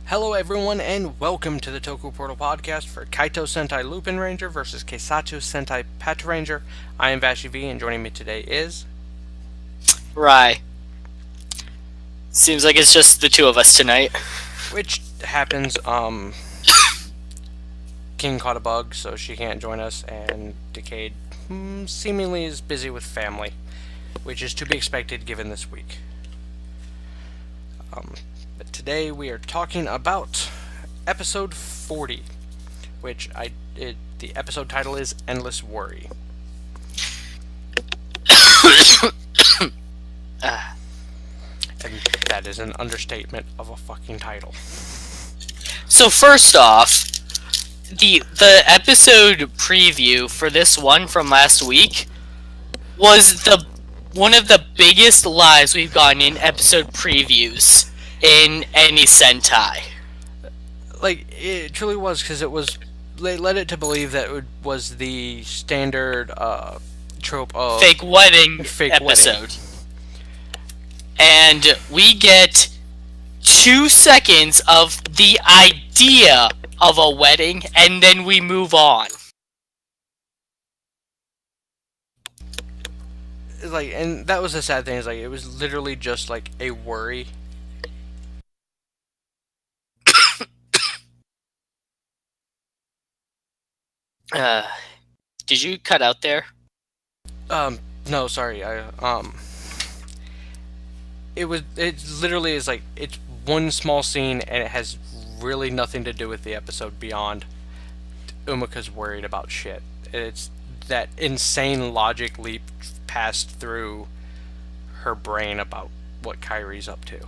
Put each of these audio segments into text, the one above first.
Hello everyone and welcome to the Toku Portal podcast for Kaitou Sentai LupinRanger versus Keisatsu Sentai PatoRanger. I am Vashi V and joining me today is... Rye. Seems like it's just the two of us tonight. Which happens, King caught a bug so she can't join us, and Decade seemingly is busy with family, which is to be expected given this week. But today we are talking about episode 40, which the episode title is Endless Worry. And that is an understatement of a fucking title. So first off, the episode preview for this one from last week was one of the biggest lies we've gotten in episode previews in any Sentai. Like, it truly was, because they led it to believe that it was the standard trope of fake wedding episode. Wedding. And we get 2 seconds of the idea of a wedding, and then we move on. Like, and that was the sad thing, is like, it was literally just like a worry. Did you cut out there? No, sorry, it literally is like, it's one small scene, and it has really nothing to do with the episode beyond Umika's worried about shit. It's that insane logic leap passed through her brain about what Kyrie's up to.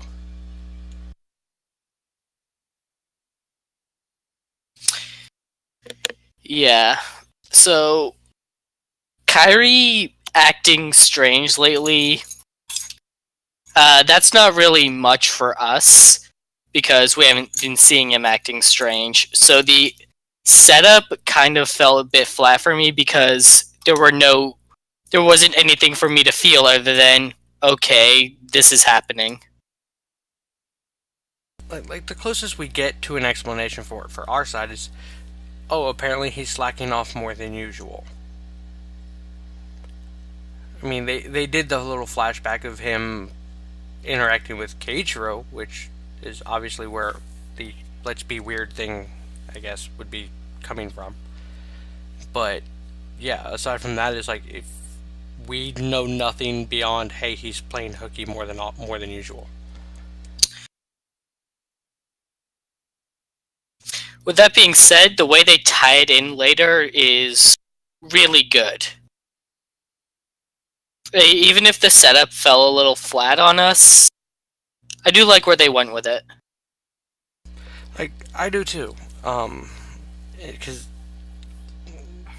Yeah. So, Kyrie acting strange lately, that's not really much for us, because we haven't been seeing him acting strange. So the setup kind of fell a bit flat for me, because there wasn't anything for me to feel other than, okay, this is happening. Like the closest we get to an explanation for it for our side is, oh, apparently he's slacking off more than usual. I mean, they did the little flashback of him interacting with Keiichiro, which is obviously where the let's be weird thing, I guess, would be coming from. But yeah, aside from that, it's like, if we know nothing beyond, hey, he's playing hooky more than usual. With that being said, the way they tie it in later is really good. Even if the setup fell a little flat on us, I do like where they went with it. Like, I do too. Because,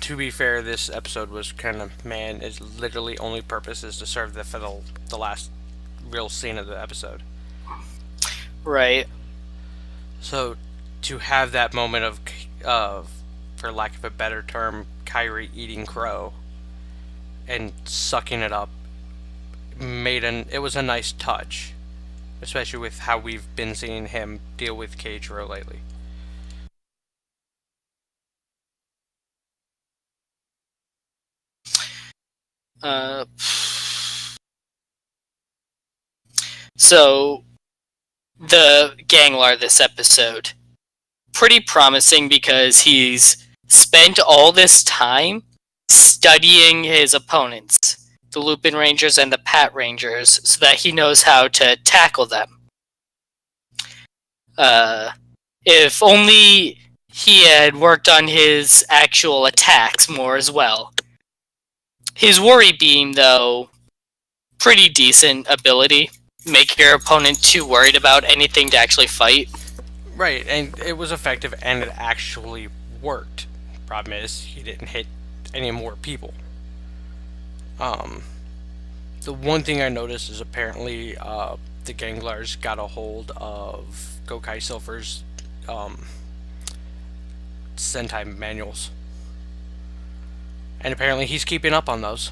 to be fair, this episode was kind of, its literally only purpose is to serve the last real scene of the episode. Right. So, to have that moment of, for lack of a better term, Kyrie eating crow and sucking it up, it was a nice touch, especially with how we've been seeing him deal with Keiichiro lately. So, the Ganglar this episode, pretty promising, because he's spent all this time studying his opponents, the LupinRangers and the PatoRangers, so that he knows how to tackle them. If only he had worked on his actual attacks more as well. His worry beam, though, pretty decent ability. Make your opponent too worried about anything to actually fight. Right, and it was effective, and it actually worked. Problem is, he didn't hit any more people. The one thing I noticed is apparently the Ganglars got a hold of Gokai Silver's Sentai manuals. And apparently he's keeping up on those.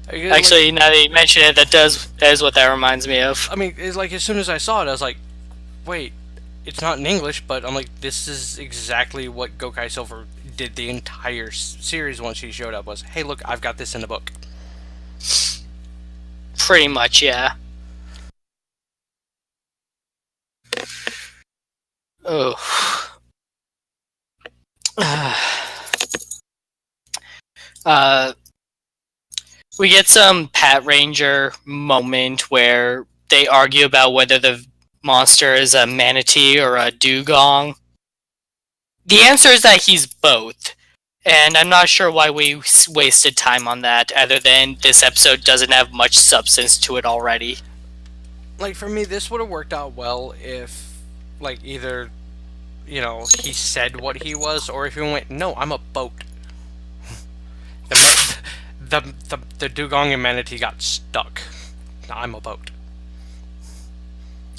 Actually, now that you mention it, that is what that reminds me of. I mean, it's like as soon as I saw it, I was like, wait, it's not in English, but I'm like, this is exactly what Gokai Silver did the entire series once she showed up. Was, hey, look, I've got this in a book. Pretty much, yeah. Oh. We get some PatoRanger moment where they argue about whether the monster is a manatee or a dugong. The answer is that he's both, and I'm not sure why we wasted time on that, other than this episode doesn't have much substance to it already. Like, for me, this would have worked out well if, like, either, you know, he said what he was, or if he went, no, I'm a boat. The dugong and manatee got stuck. I'm a boat.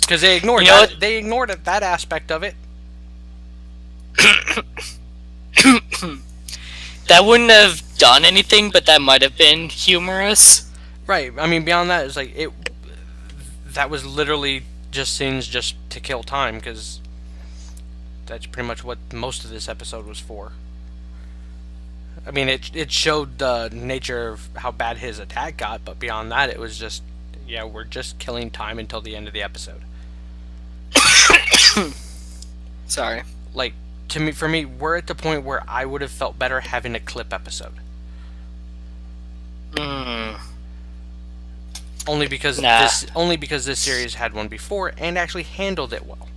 Because they ignored that. They ignored that aspect of it. That wouldn't have done anything, but that might have been humorous. Right. I mean, beyond that, it's like it. That was literally just scenes just to kill time, because that's pretty much what most of this episode was for. I mean, it showed the nature of how bad his attack got, but beyond that, it was just, yeah, we're just killing time until the end of the episode. Sorry. Like, for me, we're at the point where I would have felt better having a clip episode. Only because this series had one before and actually handled it well.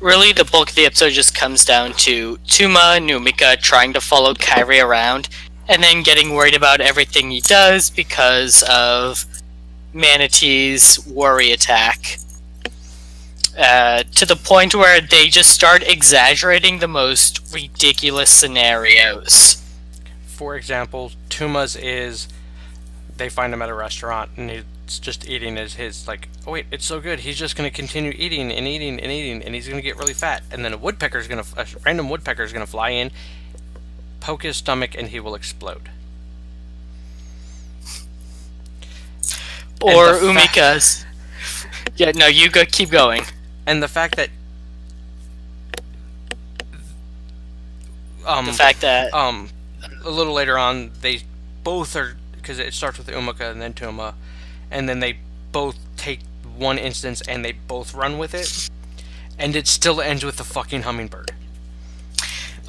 Really, the bulk of the episode just comes down to Tuma and Umika trying to follow Kairi around, and then getting worried about everything he does because of Manatee's worry attack. To the point where they just start exaggerating the most ridiculous scenarios. For example, Tuma's is, they find him at a restaurant and he's just eating as his, like, oh wait, it's so good, he's just going to continue eating and eating and eating, and he's going to get really fat, and then a random woodpecker is going to fly in, poke his stomach, and he will explode. Or Umika's. Yeah, no, you go. Keep going. And the fact that a little later on, they both are, because it starts with Umika and then Tuma, and then they both take one instance and they both run with it, and it still ends with the fucking hummingbird.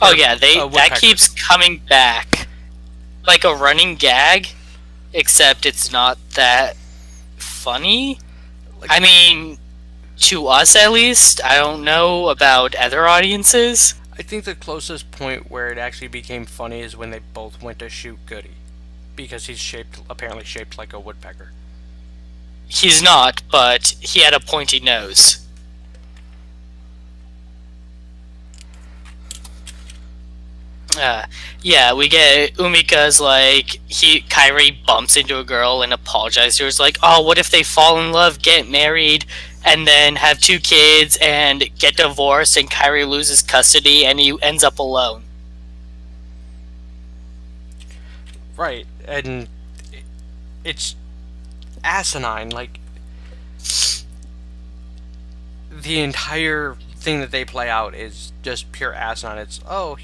Oh yeah, that keeps coming back like a running gag, except it's not that funny. Like, I mean, to us at least. I don't know about other audiences. I think the closest point where it actually became funny is when they both went to shoot Goody, because he's apparently shaped like a woodpecker. He's not, but he had a pointy nose. Yeah, we get Umika's like, Kairi bumps into a girl and apologizes to her. It's like, oh, what if they fall in love, get married, and then have 2 kids and get divorced, and Kairi loses custody and he ends up alone. Right, and it's asinine. Like, the entire thing that they play out is just pure asinine. It's, oh,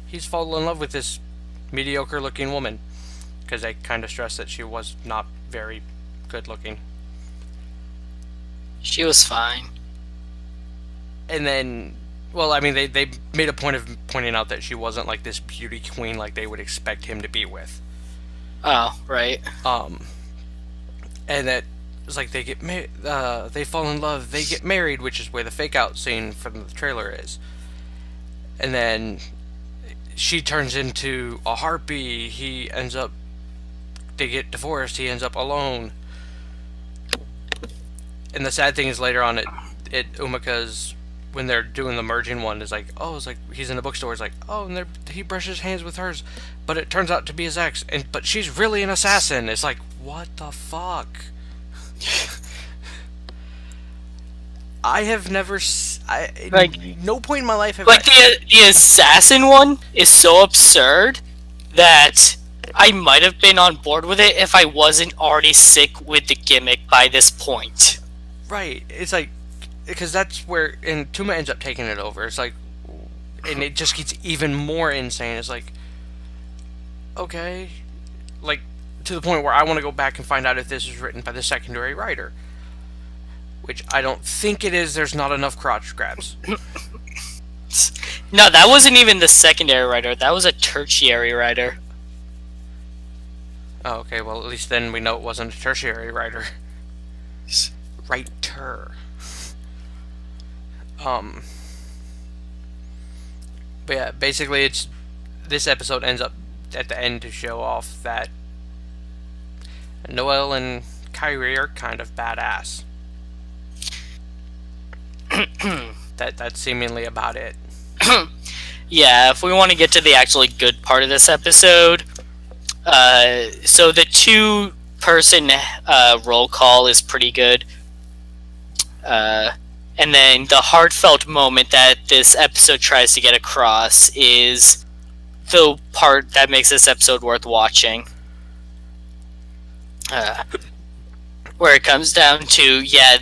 he's fallen in love with this mediocre looking woman, because they kind of stressed that she was not very good looking. She was fine. And then, well, I mean, they made a point of pointing out that she wasn't like this beauty queen like they would expect him to be with. Oh, right. And that it's like they get they fall in love, they get married, which is where the fake out scene from the trailer is. And then she turns into a harpy. They get divorced. He ends up alone. And the sad thing is later on, Umika's, when they're doing the merging one, is like, oh, it's like he's in the bookstore. It's like, oh, and he brushes hands with hers, but it turns out to be his ex, but she's really an assassin. It's like, what the fuck? I have never, Like, no point in my life have I. like the assassin one is so absurd that I might have been on board with it if I wasn't already sick with the gimmick by this point. Right, it's like, because that's where, and Tuma ends up taking it over. It's like, and it just gets even more insane. It's like, okay, like, to the point where I want to go back and find out if this was written by the secondary writer. Which I don't think it is. There's not enough crotch grabs. No, that wasn't even the secondary writer. That was a tertiary writer. Oh, okay, well, at least then we know it wasn't a tertiary writer. Writer. But yeah, basically it's... This episode ends up at the end to show off that Noel and Kyrie are kind of badass. That's seemingly about it. Yeah, if we want to get to the actually good part of this episode, so the two-person roll call is pretty good. And then the heartfelt moment that this episode tries to get across is the part that makes this episode worth watching. Where it comes down to, yeah,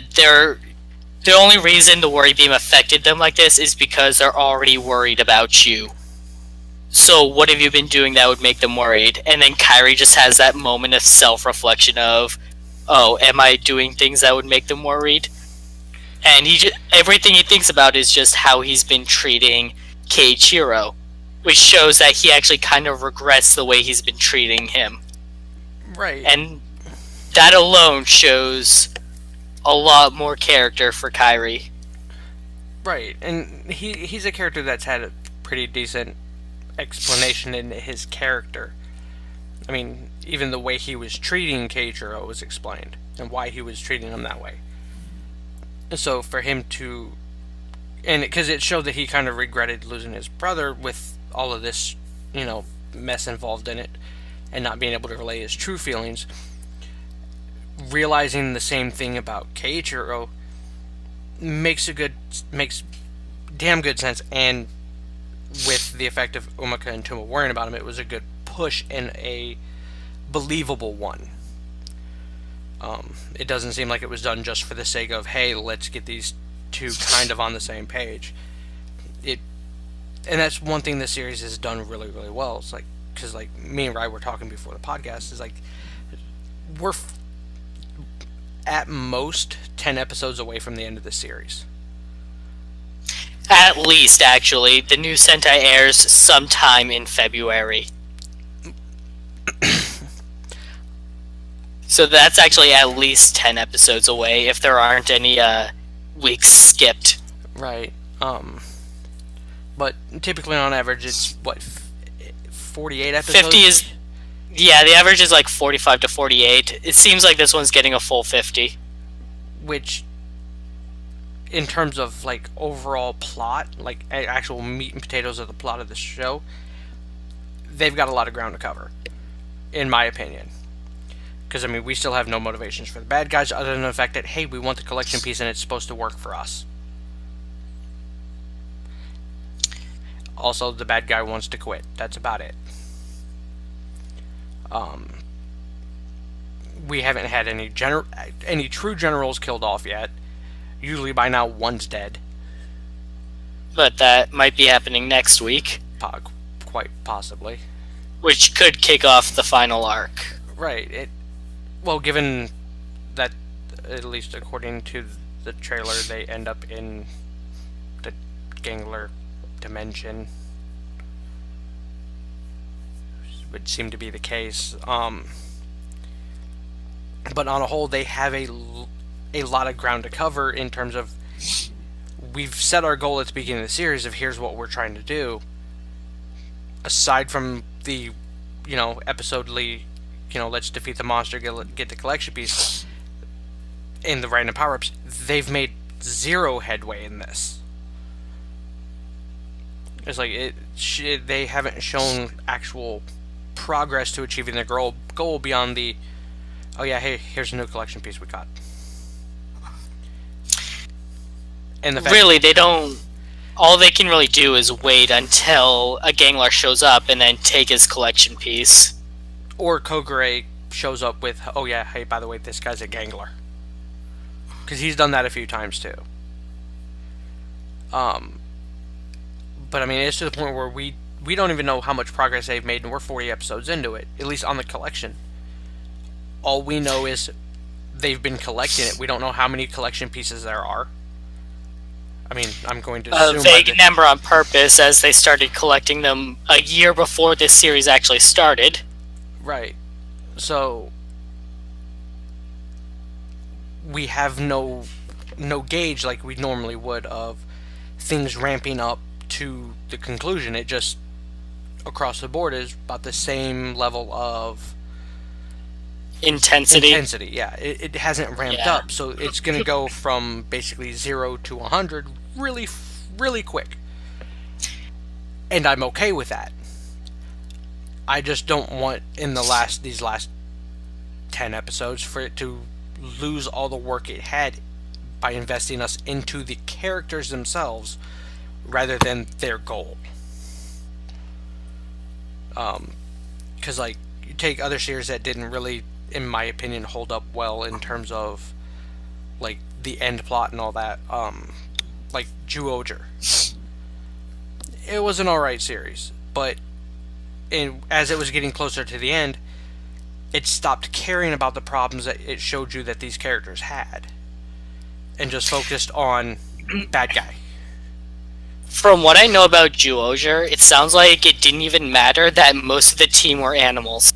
the only reason the worry beam affected them like this is because they're already worried about you. So what have you been doing that would make them worried? And then Kyrie just has that moment of self-reflection of, oh, am I doing things that would make them worried? And everything he thinks about is just how he's been treating Keiichiro, which shows that he actually kind of regrets the way he's been treating him. Right. And that alone shows a lot more character for Kyrie. Right, and he's a character that's had a pretty decent explanation in his character. I mean, even the way he was treating Keiichiro was explained, and why he was treating him that way. So for him to... And because it showed that he kind of regretted losing his brother with all of this, mess involved in it, and not being able to relay his true feelings. Realizing the same thing about Keiichiro makes damn good sense, and with the effect of Umaka and Tuma worrying about him, it was a good push and a believable one. It doesn't seem like it was done just for the sake of, hey, let's get these two kind of on the same page. And that's one thing this series has done really, really well. It's like, because like me and Rai were talking before the podcast, is like we're at most 10 episodes away from the end of the series. At least, actually. The new Sentai airs sometime in February. So that's actually at least 10 episodes away, if there aren't any weeks skipped. Right. But typically on average it's, 48 episodes? 50 is... Yeah, the average is like 45 to 48. It seems like this one's getting a full 50. Which, in terms of like overall plot, like actual meat and potatoes of the plot of the show, they've got a lot of ground to cover, in my opinion. Because, I mean, we still have no motivations for the bad guys other than the fact that, hey, we want the collection piece and it's supposed to work for us. Also, the bad guy wants to quit. That's about it. We haven't had any true generals killed off yet. Usually by now, one's dead. But that might be happening next week. Quite possibly. Which could kick off the final arc. Right. Well, given that, at least according to the trailer, they end up in the Gangler dimension. Would seem to be the case. But on a whole, they have a lot of ground to cover in terms of, we've set our goal at the beginning of the series of here's what we're trying to do. Aside from the, episodely, let's defeat the monster, get the collection piece, in the random power-ups, they've made zero headway in this. It's like, they haven't shown actual progress to achieving their goal beyond the, oh yeah, hey, here's a new collection piece we got. And the fact really, they don't. All they can really do is wait until a Gangler shows up and then take his collection piece. or Kogure shows up with, oh yeah, hey, by the way, this guy's a Gangler. Because he's done that a few times too. But I mean, it's to the point where we don't even know how much progress they've made, and we're 40 episodes into it, at least on the collection. All we know is they've been collecting it. We don't know how many collection pieces there are. I mean, I'm going to assume A vague number on purpose, as they started collecting them a year before this series actually started. Right. So we have no gauge like we normally would of things ramping up to the conclusion. It just across the board is about the same level of Intensity. Yeah, it hasn't ramped up, so it's going to go from basically 0 to 100 really, really quick. And I'm okay with that. I just don't want in these last 10 episodes for it to lose all the work it had by investing us into the characters themselves rather than their goal. Because like you take other series that didn't really, in my opinion, hold up well in terms of like the end plot and all that. Like Zyuohger. It was an alright series, but as it was getting closer to the end, it stopped caring about the problems that it showed you that these characters had, and just focused on bad guy. From what I know about Zyuohger, it sounds like it didn't even matter that most of the team were animals.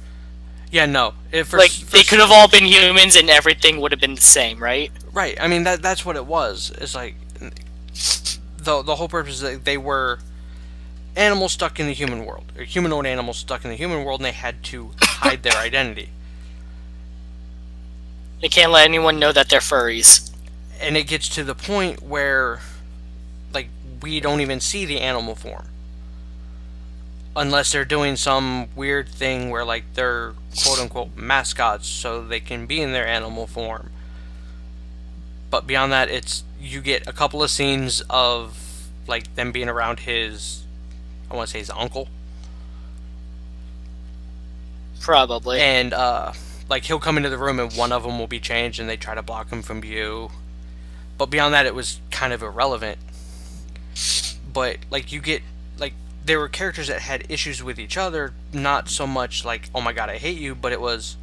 Yeah, no. They could have all been humans and everything would have been the same, right? Right. I mean, that's what it was. It's like the whole purpose is that they were animals stuck in the human world, or humanoid animals stuck in the human world, and they had to hide their identity. They can't let anyone know that they're furries. And it gets to the point where, like, we don't even see the animal form. Unless they're doing some weird thing where, like, they're quote-unquote mascots so they can be in their animal form. But beyond that, you get a couple of scenes of, like, them being around I want to say his uncle. Probably. And, like, he'll come into the room and one of them will be changed and they try to block him from view. But beyond that, it was kind of irrelevant. But, like, there were characters that had issues with each other, not so much like, oh my god, I hate you, but it was,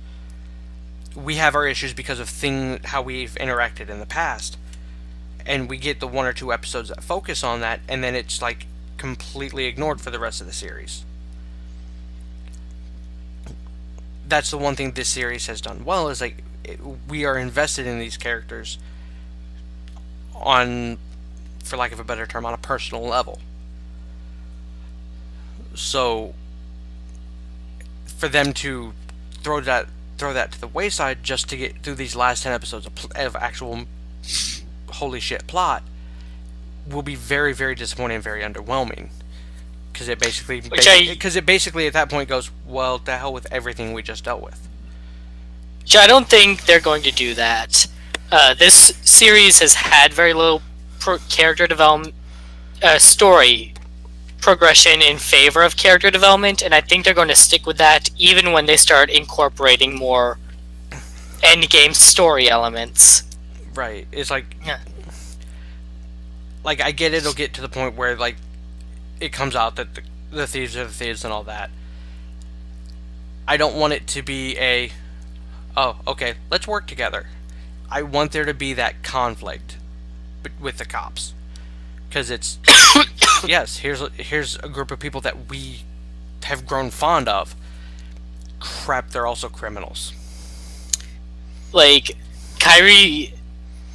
we have our issues because of how we've interacted in the past. And we get the 1 or 2 episodes that focus on that, and then it's, like, completely ignored for the rest of the series. That's the one thing this series has done well, is, like, we are invested in these characters on, for lack of a better term, on a personal level. So for them to throw that to the wayside just to get through these last 10 episodes of actual holy shit plot will be very, very disappointing and very underwhelming, because it basically at that point goes, well, to hell with everything we just dealt with. Which I don't think they're going to do that. This series has had very little character development, story progression in favor of character development, and I think they're going to stick with that even when they start incorporating more endgame story elements. Right. It's like, like, I get it'll get to the point where, like, it comes out that the thieves are the thieves and all that. I don't want it to be oh, okay, let's work together. I want there to be that conflict with the cops. Because it's, yes, here's a group of people that we have grown fond of. Crap, they're also criminals. Like, Kairi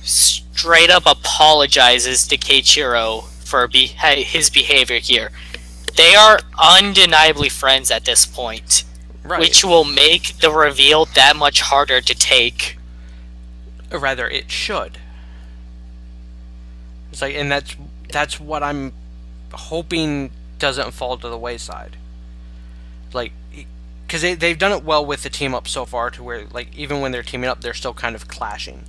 straight up apologizes to Keiichiro for his behavior here. They are undeniably friends at this point. Right. Which will make the reveal that much harder to take. Or rather, it should. It's like, and that's what I'm hoping doesn't fall to the wayside. Like, because they've done it well with the team up so far, to where, like, even when they're teaming up, they're still kind of clashing.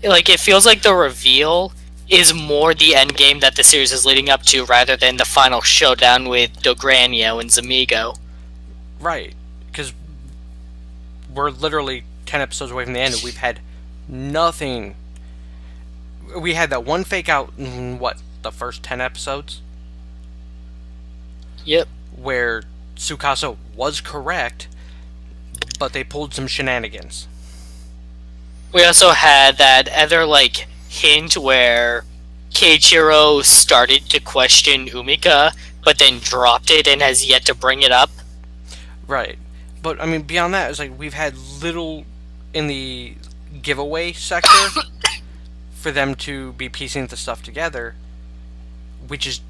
Like, it feels like the reveal is more the end game that the series is leading up to, rather than the final showdown with Dogranio and Zamigo. Right, because we're literally 10 episodes away from the end, and we've had nothing. We had that one fake out in, the first 10 episodes? Yep. Where Tsukasa was correct, but they pulled some shenanigans. We also had that other, hint where Keiichiro started to question Umika, but then dropped it and has yet to bring it up. Right. But, I mean, beyond that, it's like we've had little in the giveaway sector for them to be piecing the stuff together, which is,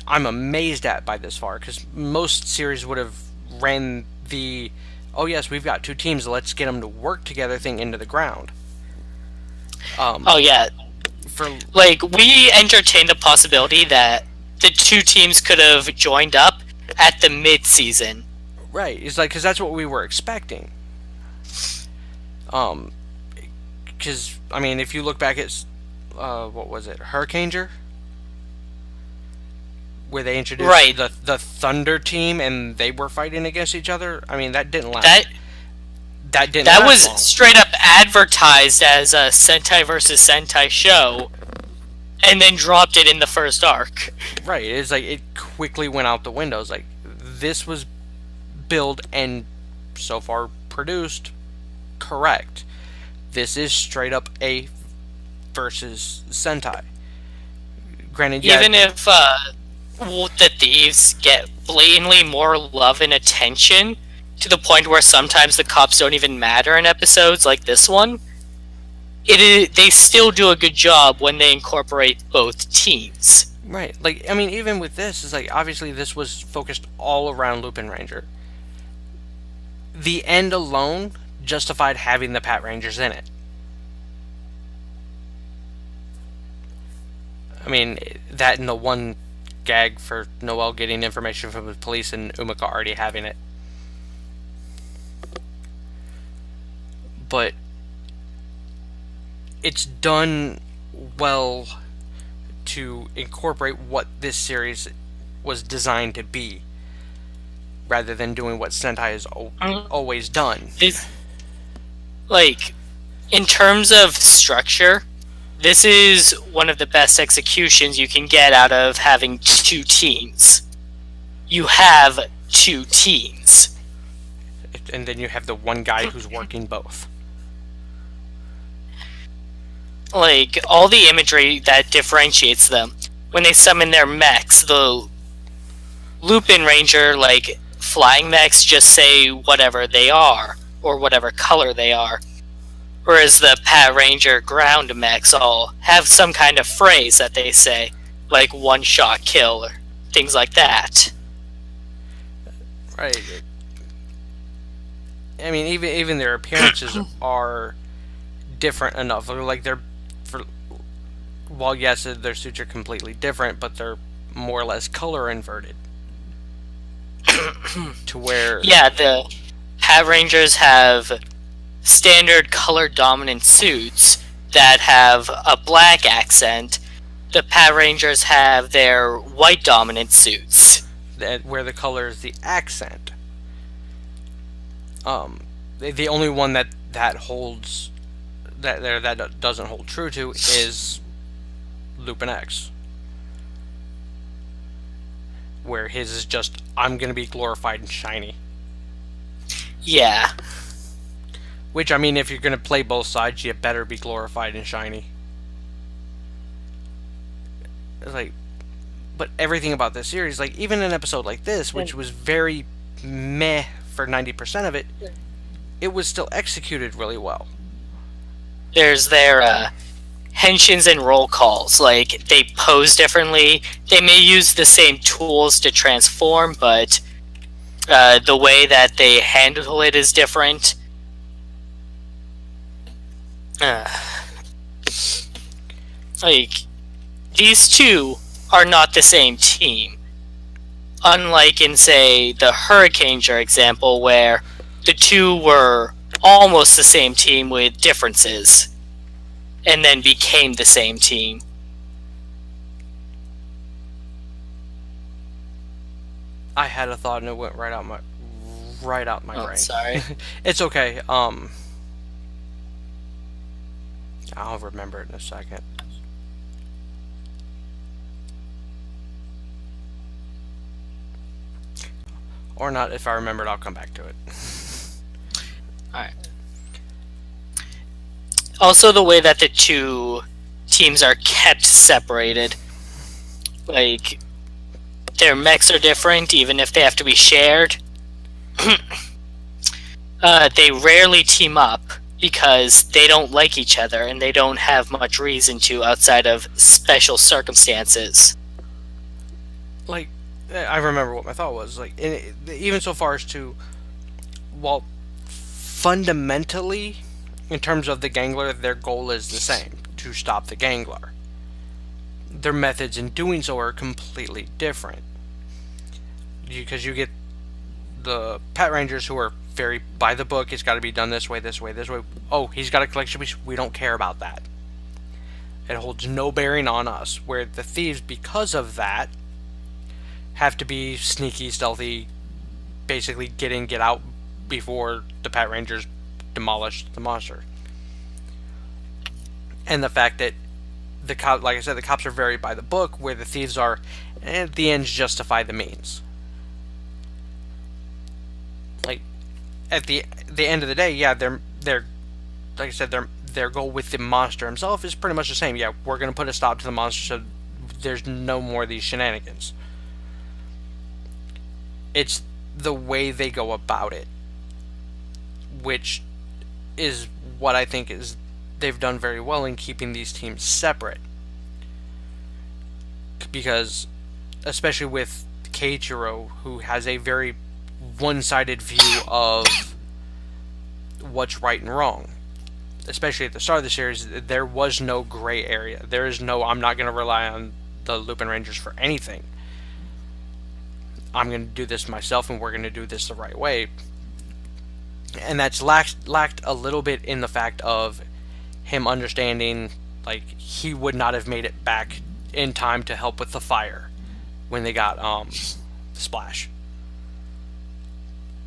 I'm amazed at by this far, because most series would have ran the, oh yes, we've got two teams, let's get them to work together thing into the ground. Oh yeah. We entertained the possibility that the two teams could have joined up at the mid-season. Right, it's because that's what we were expecting. Because, I mean, if you look back at, what was it, HurricaneRanger? Where they introduced the Thunder team and they were fighting against each other. I mean, that didn't last. That was long. Straight up advertised as a Sentai versus Sentai show, and then dropped it in the first arc. Right, it's it quickly went out the window. It's this was billed and so far produced correct. This is straight up A versus Sentai. Granted, even if the thieves get blatantly more love and attention, to the point where sometimes the cops don't even matter in episodes like this one, they still do a good job when they incorporate both teams. Right. I mean, even with this, it's obviously this was focused all around LupinRanger. The end alone justified having the PatoRangers in it. I mean, that and the one gag for Noel getting information from the police and Umika already having it. But it's done well to incorporate what this series was designed to be, rather than doing what Sentai has always done. In terms of structure, this is one of the best executions you can get out of having two teams. You have two teams. And then you have the one guy who's working both. All the imagery that differentiates them. When they summon their mechs, the LupinRanger, flying mechs just say whatever they are, or whatever color they are. Whereas the PatoRanger ground mechs all have some kind of phrase that they say, like one-shot kill, or things like that. Right. I mean, even their appearances are different enough. While yes, their suits are completely different, but they're more or less color inverted. To where... Yeah, the PatoRangers have standard color dominant suits that have a black accent. The PatoRangers have their white dominant suits. Where the color is the accent. The only one that holds... that doesn't hold true to is Lupin X, where his is just, I'm gonna be glorified and shiny. Yeah. Which, I mean, if you're gonna play both sides, you better be glorified and shiny. It's but everything about this series, even an episode like this, which was very meh for 90% of it, it was still executed really well. There's their henshins and roll calls. They pose differently. They may use the same tools to transform, but the way that they handle it is different. These two are not the same team. Unlike in, say, the HurricaneRanger example, where the two were almost the same team with differences, and then became the same team. I had a thought and it went right out my Oh, brain. sorry. It's okay. I'll remember it in a second. Or not. If I remember it, I'll come back to it. Alright. Also, the way that the two teams are kept separated. Like, their mechs are different, even if they have to be shared. They rarely team up because they don't like each other and they don't have much reason to outside of special circumstances. Like, I remember what my thought was. Like, even so far as to, well, fundamentally, in terms of the Gangler, their goal is the same: to stop the Gangler. Their methods in doing so are completely different. Because you get the PatoRangers who are very by the book. It's got to be done this way, this way, this way. Oh, he's got a collection piece. We don't care about that. It holds no bearing on us. Where the thieves, because of that, have to be sneaky, stealthy, basically get in, get out before the PatoRangers demolish the monster. And the fact that the cop, like I said, the cops are very by the book, where the thieves are, and the ends justify the means. Like, at the end of the day, yeah, they're like I said, their goal with the monster himself is pretty much the same. Yeah, we're gonna put a stop to the monster so there's no more of these shenanigans. It's the way they go about it, which is what I think is they've done very well in keeping these teams separate. Because, especially with Keiichiro, who has a very one-sided view of what's right and wrong. Especially at the start of the series, there was no gray area. There is no, I'm not going to rely on the LupinRangers for anything. I'm going to do this myself, and we're going to do this the right way. And that's lacked a little bit in the fact of him understanding, like, he would not have made it back in time to help with the fire when they got Splash.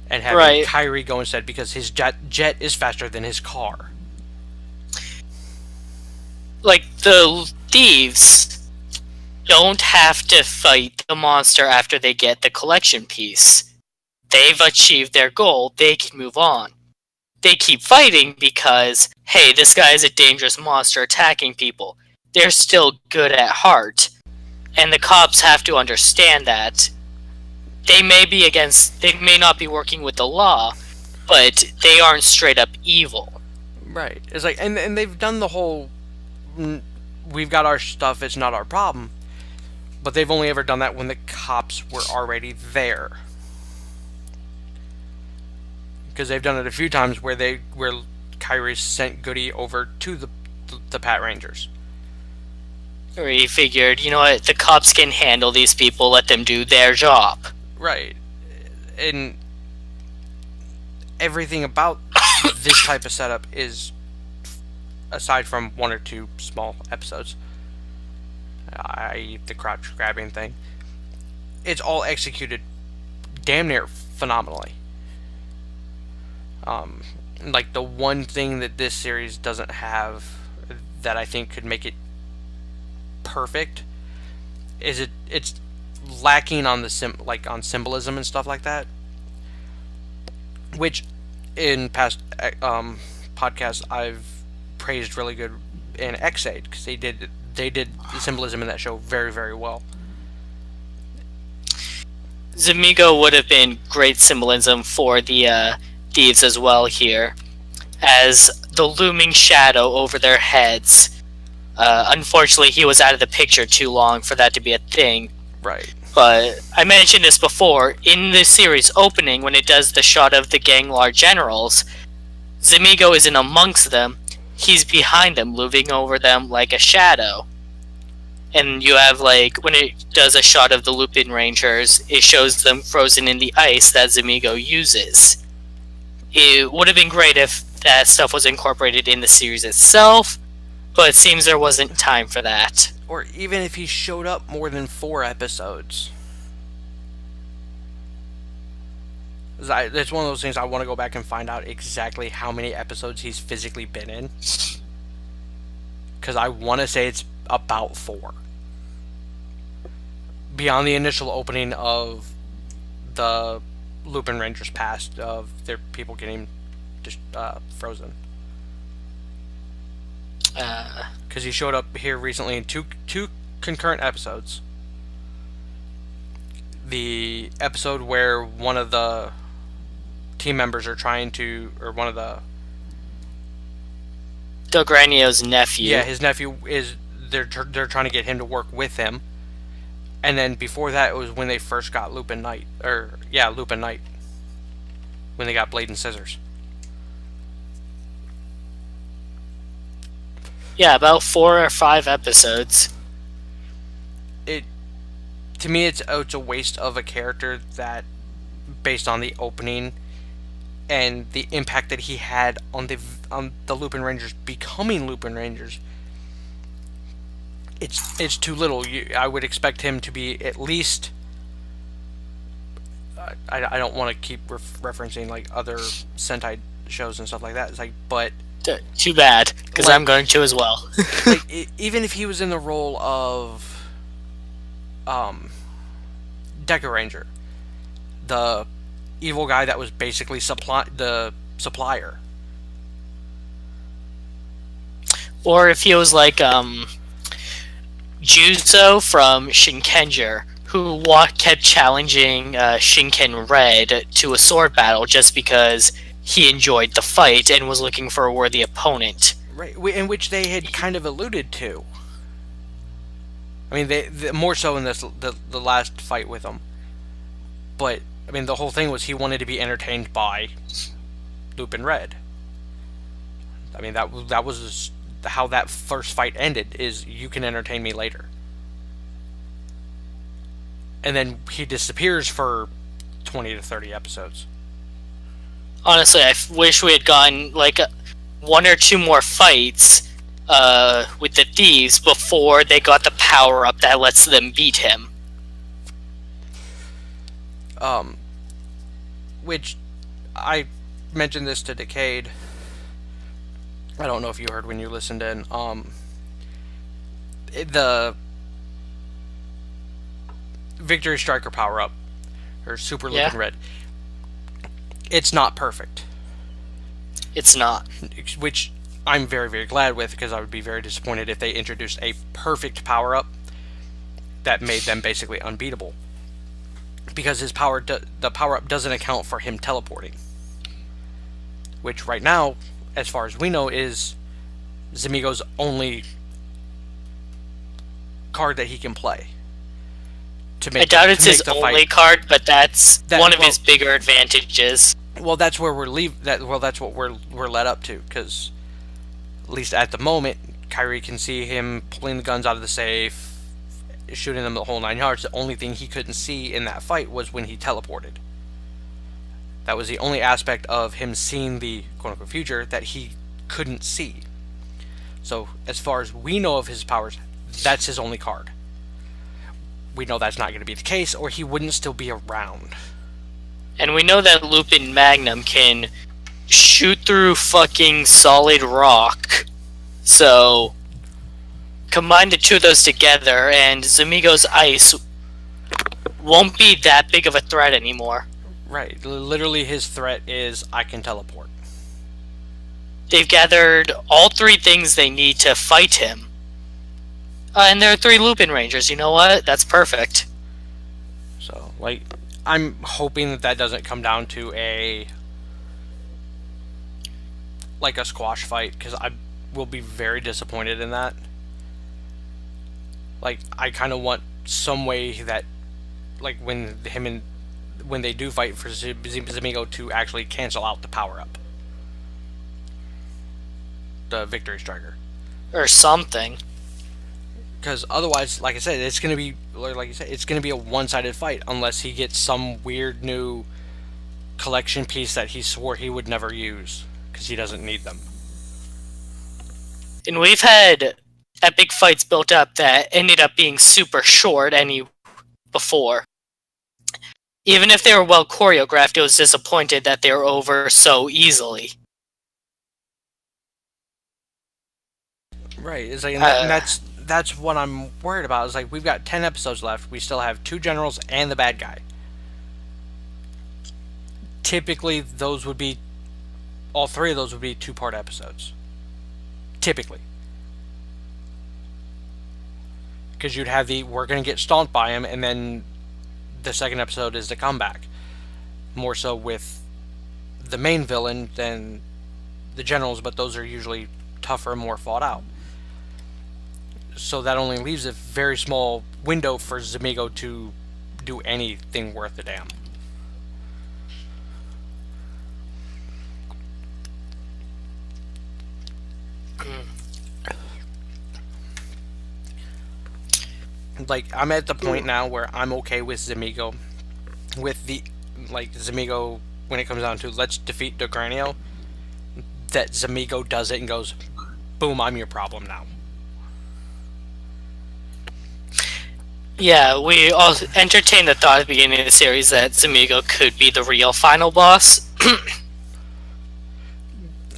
And having Kyrie go instead because his jet is faster than his car. Like, the thieves don't have to fight the monster after they get the collection piece. They've achieved their goal, they can move on. They keep fighting because, hey, this guy is a dangerous monster attacking people. They're still good at heart. And the cops have to understand that. They may not be working with the law, but they aren't straight up evil. Right. It's like, and they've done the whole, we've got our stuff, it's not our problem. But they've only ever done that when the cops were already there. Because they've done it a few times where Kyrie sent Goody over to the PatoRangers. Or he figured, you know what, the cops can handle these people, let them do their job. Right. And everything about this type of setup is, aside from one or two small episodes, i.e. the crotch grabbing thing, it's all executed damn near phenomenally. Like, the one thing that this series doesn't have that I think could make it perfect is it's lacking on the on symbolism and stuff like that, which in past podcasts I've praised really good in X8 because they did the symbolism in that show very, very well. Zamigo would have been great symbolism for the thieves as well here, as the looming shadow over their heads. Unfortunately, he was out of the picture too long for that to be a thing. Right. But I mentioned this before, in the series opening, when it does the shot of the Ganglar generals, Zamigo isn't amongst them, he's behind them, looming over them like a shadow. And you have, like, when it does a shot of the LupinRangers, it shows them frozen in the ice that Zamigo uses. It would have been great if that stuff was incorporated in the series itself, but it seems there wasn't time for that. Or even if he showed up more than 4 episodes. It's one of those things I want to go back and find out exactly how many episodes he's physically been in. Because I want to say it's about 4. Beyond the initial opening of the Lupin Rangers past, of their people getting just frozen. Because he showed up here recently in two concurrent episodes. The episode where one of the team members are trying to, or one of the Dogranio's nephew. Yeah, his nephew is. They're trying to get him to work with him, and then before that, it was when they first got Lupin Knight, Lupin Knight, when they got Blade and Scissors. Yeah, about 4 or 5 episodes. To me, it's a waste of a character that, based on the opening and the impact that he had on the Lupin Rangers becoming Lupin Rangers, it's too little. I would expect him to be at least. I don't want to keep referencing like other Sentai shows and stuff like that. It's like, but too bad, because I'm going to as well. like, even if he was in the role of Deca Ranger, the evil guy that was basically the supplier. Or if he was like Juzo from Shinkenger, who kept challenging Shinken Red to a sword battle just because he enjoyed the fight and was looking for a worthy opponent. Right, in which they had kind of alluded to. I mean, they more so in the last fight with him. But I mean, the whole thing was he wanted to be entertained by Lupin Red. I mean, that was how that first fight ended. Is you can entertain me later. And then he disappears for 20 to 30 episodes. Honestly, I wish we had gotten like 1 or 2 more fights with the thieves before they got the power up that lets them beat him. Which I mentioned this to Decade. I don't know if you heard when you listened in. The Victory Striker power up, or Super Lupin Red, it's not perfect. It's not. Which I'm very, very glad with, because I would be very disappointed if they introduced a perfect power up that made them basically unbeatable. Because his the power up doesn't account for him teleporting, which right now, as far as we know, is Zamigo's only card that he can play. I doubt it's his only card, but that's one of his bigger advantages. Well, that's where that's what we're led up to, because at least at the moment, Kyrie can see him pulling the guns out of the safe, shooting them the whole 9 yards. The only thing he couldn't see in that fight was when he teleported. That was the only aspect of him seeing the quote-unquote future that he couldn't see. So, as far as we know of his powers, that's his only card. We know that's not going to be the case, or he wouldn't still be around. And we know that Lupin Magnum can shoot through fucking solid rock. So, combine the 2 of those together, and Zamigo's ice won't be that big of a threat anymore. Right. Literally, his threat is, I can teleport. They've gathered all 3 things they need to fight him. And there are 3 Lupin Rangers. You know what? That's perfect. So, like, I'm hoping that doesn't come down to a squash fight, because I will be very disappointed in that. Like, I kind of want some way that, like, when they do fight for Zamigo, to actually cancel out the power up, the Victory Striker, or something. Because otherwise, like I said, it's gonna be it's gonna be a one-sided fight unless he gets some weird new collection piece that he swore he would never use because he doesn't need them. And we've had epic fights built up that ended up being super short before. Even if they were well choreographed, it was disappointed that they were over so easily. Right. It's like, and that's what I'm worried about. It's like we've got 10 episodes left. We still have 2 generals and the bad guy. Typically, those would be all 3 of those would be 2-part episodes. Typically, because you'd have we're gonna get stomped by him, and then the second episode is the comeback. More so with the main villain than the generals, but those are usually tougher, more fought out. So that only leaves a very small window for Zamigo to do anything worth a damn. Like, I'm at the point now where I'm okay with Zamigo. With the, like, Zamigo, when it comes down to let's defeat Dogranio, that Zamigo does it and goes, boom, I'm your problem now. Yeah, we all entertained the thought at the beginning of the series that Zamigo could be the real final boss.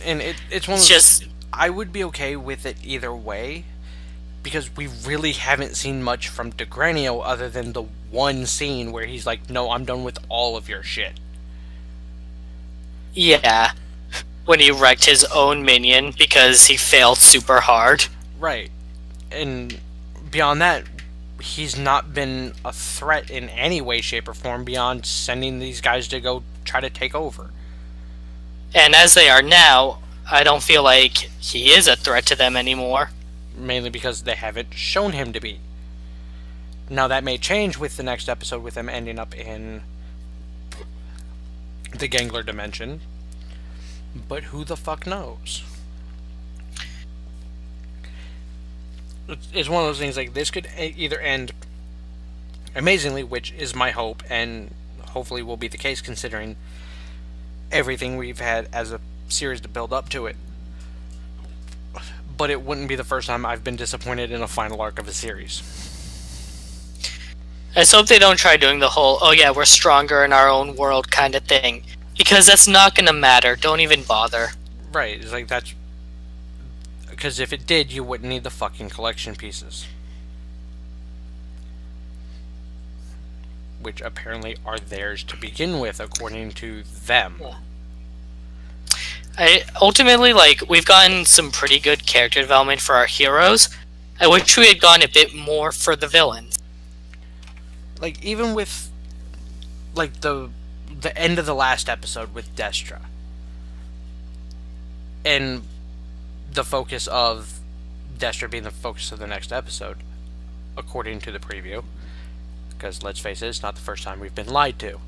And it's one of those, I would be okay with it either way, because we really haven't seen much from Dogranio other than the one scene where he's like, no, I'm done with all of your shit. Yeah, when he wrecked his own minion because he failed super hard. Right. And beyond that, he's not been a threat in any way, shape, or form beyond sending these guys to go try to take over. And as they are now, I don't feel like he is a threat to them anymore. Mainly because they haven't shown him to be. Now that may change with the next episode, with him ending up in the Gangler dimension. But who the fuck knows? It's one of those things, like, this could either end amazingly, which is my hope, and hopefully will be the case considering everything we've had as a series to build up to it. But it wouldn't be the first time I've been disappointed in a final arc of a series. I just hope they don't try doing the whole, oh yeah, we're stronger in our own world kind of thing. Because that's not gonna matter. Don't even bother. Right, it's like that's... Because if it did, you wouldn't need the fucking collection pieces. Which apparently are theirs to begin with, according to them. Ultimately, like, we've gotten some pretty good character development for our heroes. I wish we had gone a bit more for the villains. Like, even with, like, the end of the last episode with Destra. And the focus of Destra being the focus of the next episode, according to the preview. Because, let's face it, it's not the first time we've been lied to.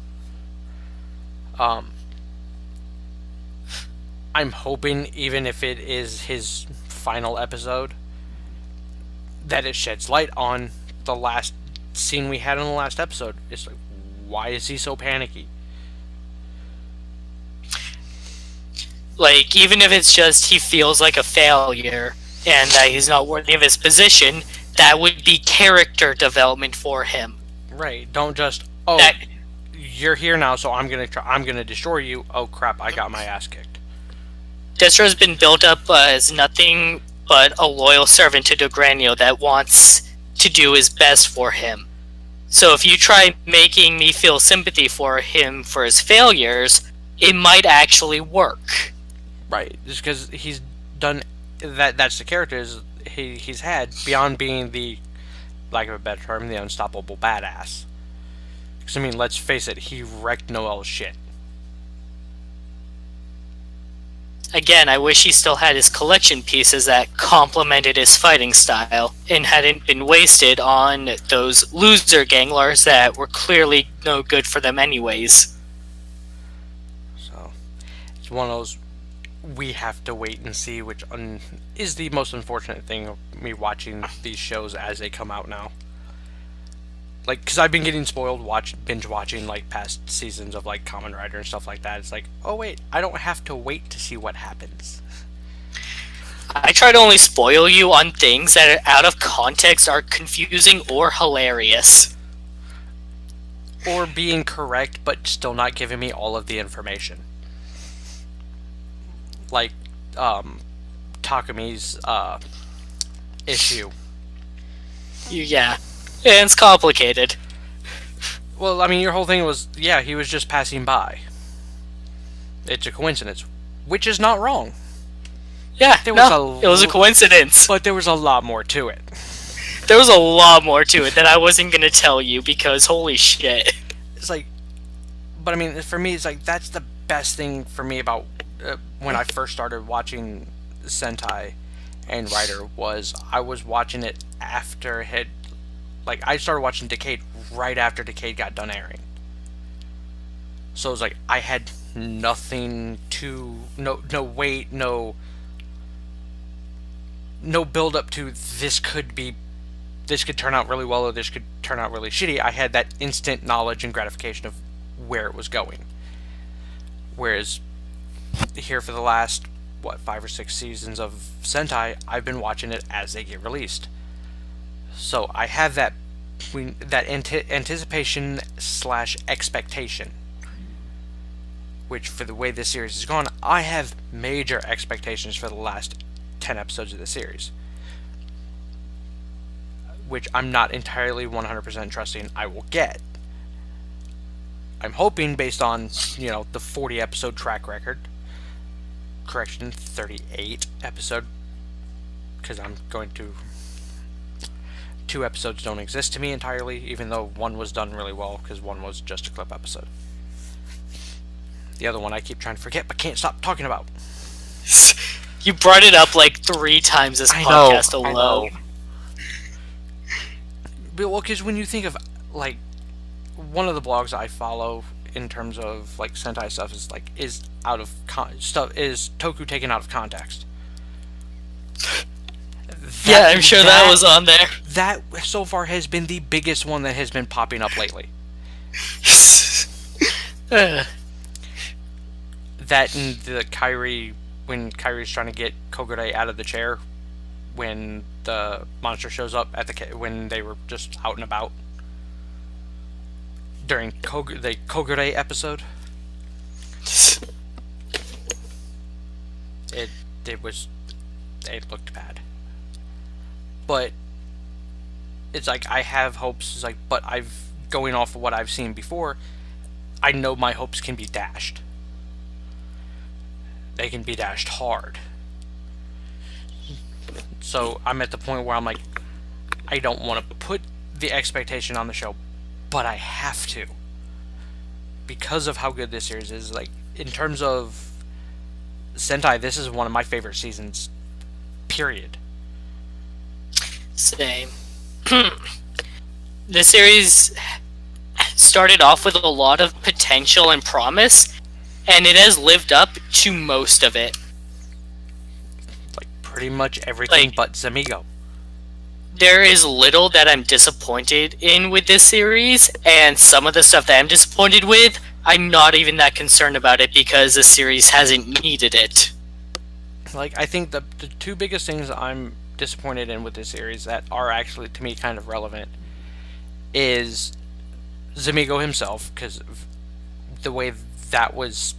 I'm hoping, even if it is his final episode, that it sheds light on the last scene we had in the last episode. It's like, why is he so panicky? Like, even if it's just he feels like a failure and that he's not worthy of his position, that would be character development for him. Right. Don't just, you're here now, so I'm gonna destroy you. Oh crap, I got my ass kicked. Destra has been built up as nothing but a loyal servant to Dogranio that wants to do his best for him. So if you try making me feel sympathy for him for his failures, it might actually work. Right, just because he's done that. That's the characters he's had beyond being the, lack of a better term, the unstoppable badass. Because I mean, let's face it, he wrecked Noel's shit. Again, I wish he still had his collection pieces that complemented his fighting style and hadn't been wasted on those loser ganglers that were clearly no good for them anyways. So, it's one of those, we have to wait and see, which is the most unfortunate thing of me watching these shows as they come out now. Like, because I've been getting spoiled binge watching, like, past seasons of, like, Kamen Rider and stuff like that. It's like, oh wait, I don't have to wait to see what happens. I try to only spoil you on things that out of context are confusing or hilarious. or being correct but still not giving me all of the information. Like Takumi's issue. Yeah. And it's complicated. Well, I mean, your whole thing was, yeah, he was just passing by. It's a coincidence, which is not wrong. Yeah, it was a coincidence. But there was a lot more to it. There was a lot more to it that I wasn't going to tell you because holy shit. It's like, but I mean, for me, it's like, that's the best thing for me about when I first started watching Sentai and Rider was I was watching it after it had, like, I started watching Decade right after Decade got done airing. So it was like, I had nothing to, no wait, no build up to this could turn out really well or this could turn out really shitty. I had that instant knowledge and gratification of where it was going. Whereas here for the last 5 or 6 seasons of Sentai, I've been watching it as they get released. So I have that anticipation / expectation. Which, for the way this series has gone, I have major expectations for the last 10 episodes of the series. Which I'm not entirely 100% trusting I will get. I'm hoping, based on, the 40 episode track record. Correction, 38 episode. Because I'm going to... 2 episodes don't exist to me entirely, even though one was done really well, because one was just a clip episode. The other one I keep trying to forget, but can't stop talking about. You brought it up like 3 times this podcast alone. I know. Well, because when you think of, like, one of the blogs I follow in terms of, like, Sentai stuff is Toku taken out of context. I'm sure that was on there. That, so far, has been the biggest one that has been popping up lately. That and the Kairi, when Kairi's trying to get Kogure out of the chair, when the monster shows up when they were just out and about during the Kogure episode. It looked bad, but it's like I have hopes. It's like, but going off of what I've seen before, I know my hopes can be dashed. They can be dashed hard. So I'm at the point where I'm like, I don't want to put the expectation on the show, but I have to. Because of how good this series is. Like, in terms of Sentai, this is one of my favorite seasons, period. Same. This series started off with a lot of potential and promise, and it has lived up to most of it. Like, pretty much everything but Zamigo. There is little that I'm disappointed in with this series, and some of the stuff that I'm disappointed with, I'm not even that concerned about it because the series hasn't needed it. Like, I think the 2 biggest things I'm disappointed in with this series that are actually, to me, kind of relevant is Zamigo himself, because the way that was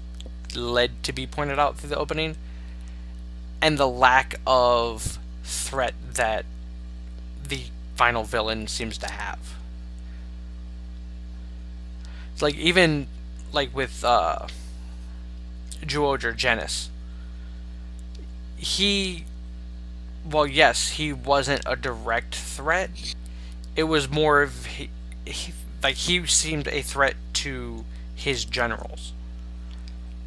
led to be pointed out through the opening, and the lack of threat that the final villain seems to have. It's like, even like with Juoger Genis, well, yes, he wasn't a direct threat. It was more of he seemed a threat to his generals,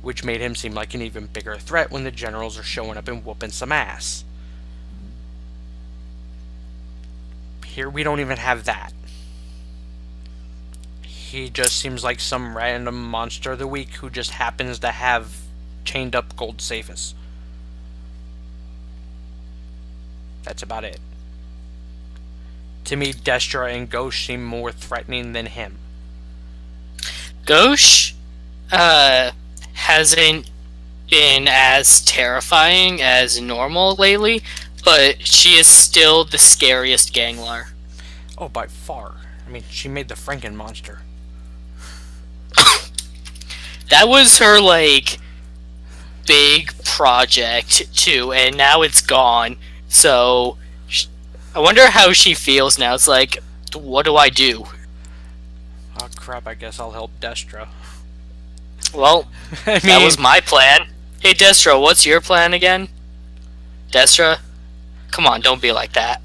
which made him seem like an even bigger threat when the generals are showing up and whooping some ass. Here we don't even have that. He just seems like some random monster of the week who just happens to have chained up gold Cephas. That's about it. To me, Destra and Ghosh seem more threatening than him. Ghosh hasn't been as terrifying as normal lately, but she is still the scariest gangler. Oh, by far. I mean, she made the Franken monster. that was her, like, big project, too, and now it's gone. So, I wonder how she feels now. It's like, what do I do? Oh crap, I guess I'll help Destra. Well, that was my plan. Hey, Destra, what's your plan again? Destra? Come on, don't be like that.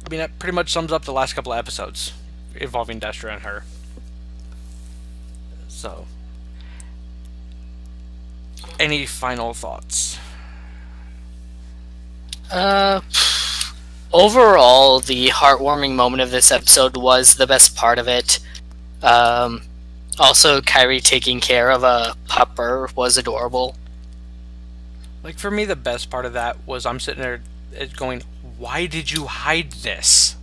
I mean, that pretty much sums up the last couple of episodes involving Destra and her. So, any final thoughts? Overall, the heartwarming moment of this episode was the best part of it. Also, Kairi taking care of a pupper was adorable. Like, for me, the best part of that was I'm sitting there going, why did you hide this?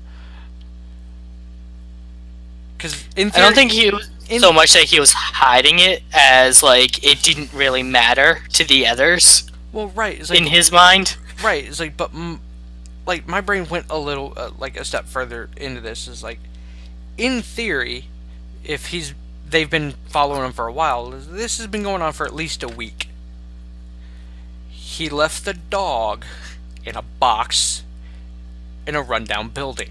Because I don't think he was so much that he was hiding it as, like, it didn't really matter to the others. Well, right. It's like, in his mind. Right. It's like, but, like, my brain went a little, like, a step further into this. Is like, in theory, if they've been following him for a while, this has been going on for at least a week. He left the dog in a box in a rundown building.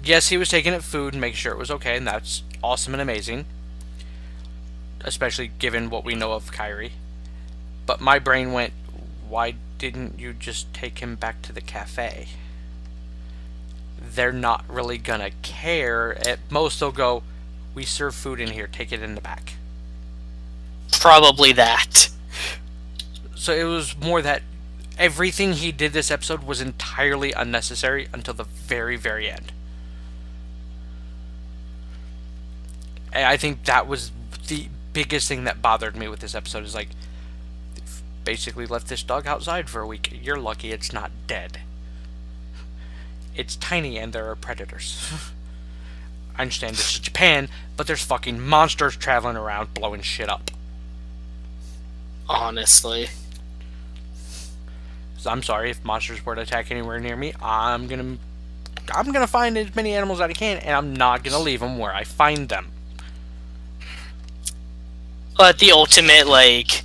Yes, he was taking it food and making sure it was okay, and that's awesome and amazing. Especially given what we know of Kairi. But my brain went, why didn't you just take him back to the cafe? They're not really gonna care. At most, they'll go, we serve food in here, take it in the back. Probably that. So it was more that everything he did this episode was entirely unnecessary until the very, very end. And I think that was the biggest thing that bothered me with this episode, is like, basically left this dog outside for a week. You're lucky it's not dead. It's tiny and there are predators. I understand this is Japan, but there's fucking monsters traveling around blowing shit up. Honestly. So I'm sorry if monsters were to attack anywhere near me. I'm gonna find as many animals as I can, and I'm not gonna leave them where I find them. But the ultimate, like,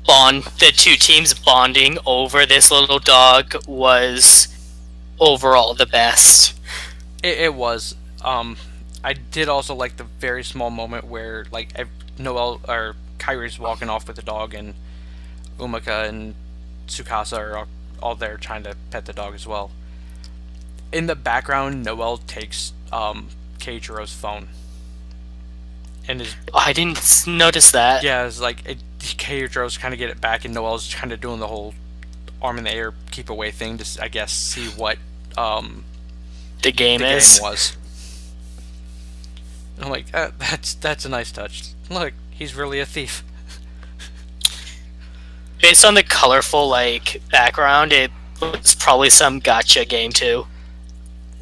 bond, the two teams bonding over this little dog was overall the best. It was. I did also like the very small moment where, like, Noelle or Kairi's walking off with the dog, and Umika and Tsukasa are all there trying to pet the dog as well. In the background, Noelle takes Keiichiro's phone. And I didn't notice that. Yeah, it's like Keiichiro's trying to get it back, and Noelle's kind of doing the whole arm in the air, keep away thing to, I guess, see what the game was. I'm like, that's a nice touch. Look, he's really a thief. Based on the colorful, like, background, it was probably some gacha game too.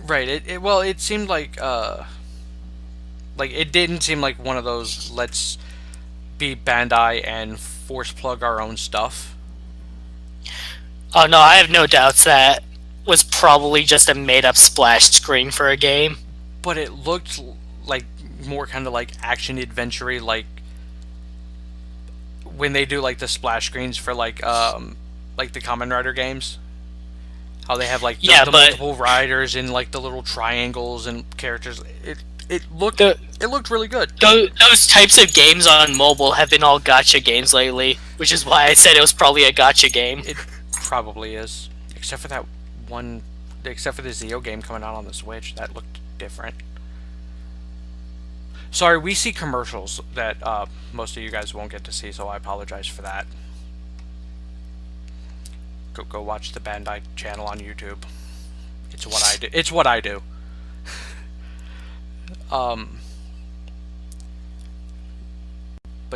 Right. It seemed like it didn't seem like one of those let's be Bandai and force plug our own stuff. Oh no, I have no doubts that was probably just a made-up splash screen for a game. But it looked like more kind of like action adventure-y, like when they do like the splash screens for like the Kamen Rider games. How they have like the multiple riders and like the little triangles and characters. It looked really good. Those types of games on mobile have been all gacha games lately, which is why I said it was probably a gacha game. It probably is, except for that one, except for the Zeo game coming out on the Switch. That looked different. Sorry, we see commercials that most of you guys won't get to see, so I apologize for that. Go watch the Bandai channel on YouTube. It's what I do. It's what I do. But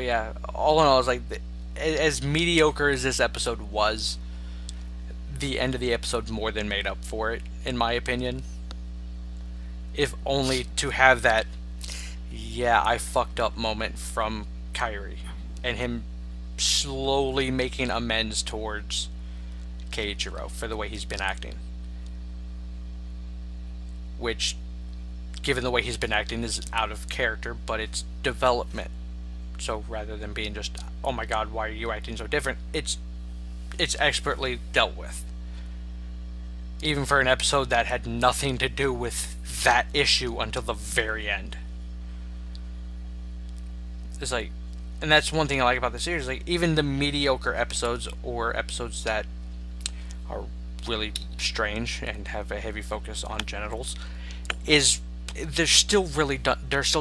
yeah, all in all, it's like, as mediocre as this episode was, the end of the episode more than made up for it, in my opinion. If only to have that, yeah, I fucked up moment from Kairi, and him slowly making amends towards Keiichiro for the way he's been acting. Which given the way he's been acting, is out of character, but it's development. So rather than being just, oh my god, why are you acting so different, it's expertly dealt with. Even for an episode that had nothing to do with that issue until the very end. It's like, and that's one thing I like about the series, like, even the mediocre episodes, or episodes that are really strange and have a heavy focus on genitals, they're still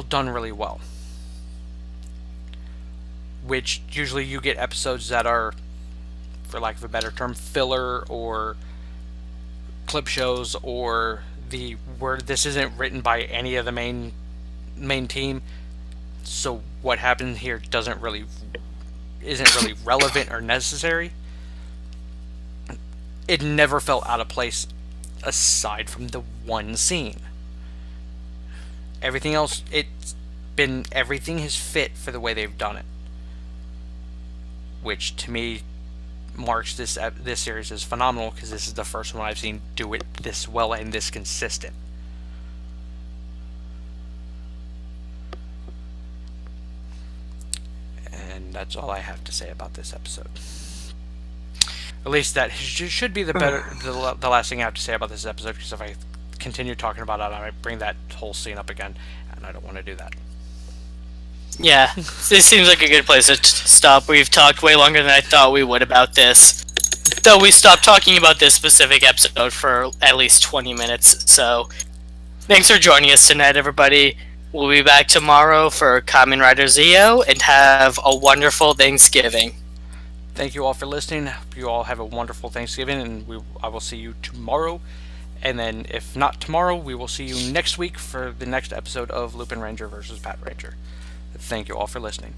done really well. Which usually you get episodes that are, for lack of a better term, filler or clip shows, or where this isn't written by any of the main team, so what happened here isn't really relevant or necessary. It never felt out of place, aside from the one scene. Everything else, everything has fit for the way they've done it, which to me marks this series as phenomenal, because this is the first one I've seen do it this well and this consistent. And that's all I have to say about this episode. At least that should be the last thing I have to say about this episode, because if I continue talking about it, I might bring that whole scene up again, and I don't want to do that. Yeah, this seems like a good place to stop. We've talked way longer than I thought we would about this. Though we stopped talking about this specific episode for at least 20 minutes, so thanks for joining us tonight, everybody. We'll be back tomorrow for Kamen Rider Zeo, and have a wonderful Thanksgiving. Thank you all for listening. Hope you all have a wonderful Thanksgiving, and I will see you tomorrow. And then, if not tomorrow, we will see you next week for the next episode of LupinRanger vs. PatoRanger. Thank you all for listening.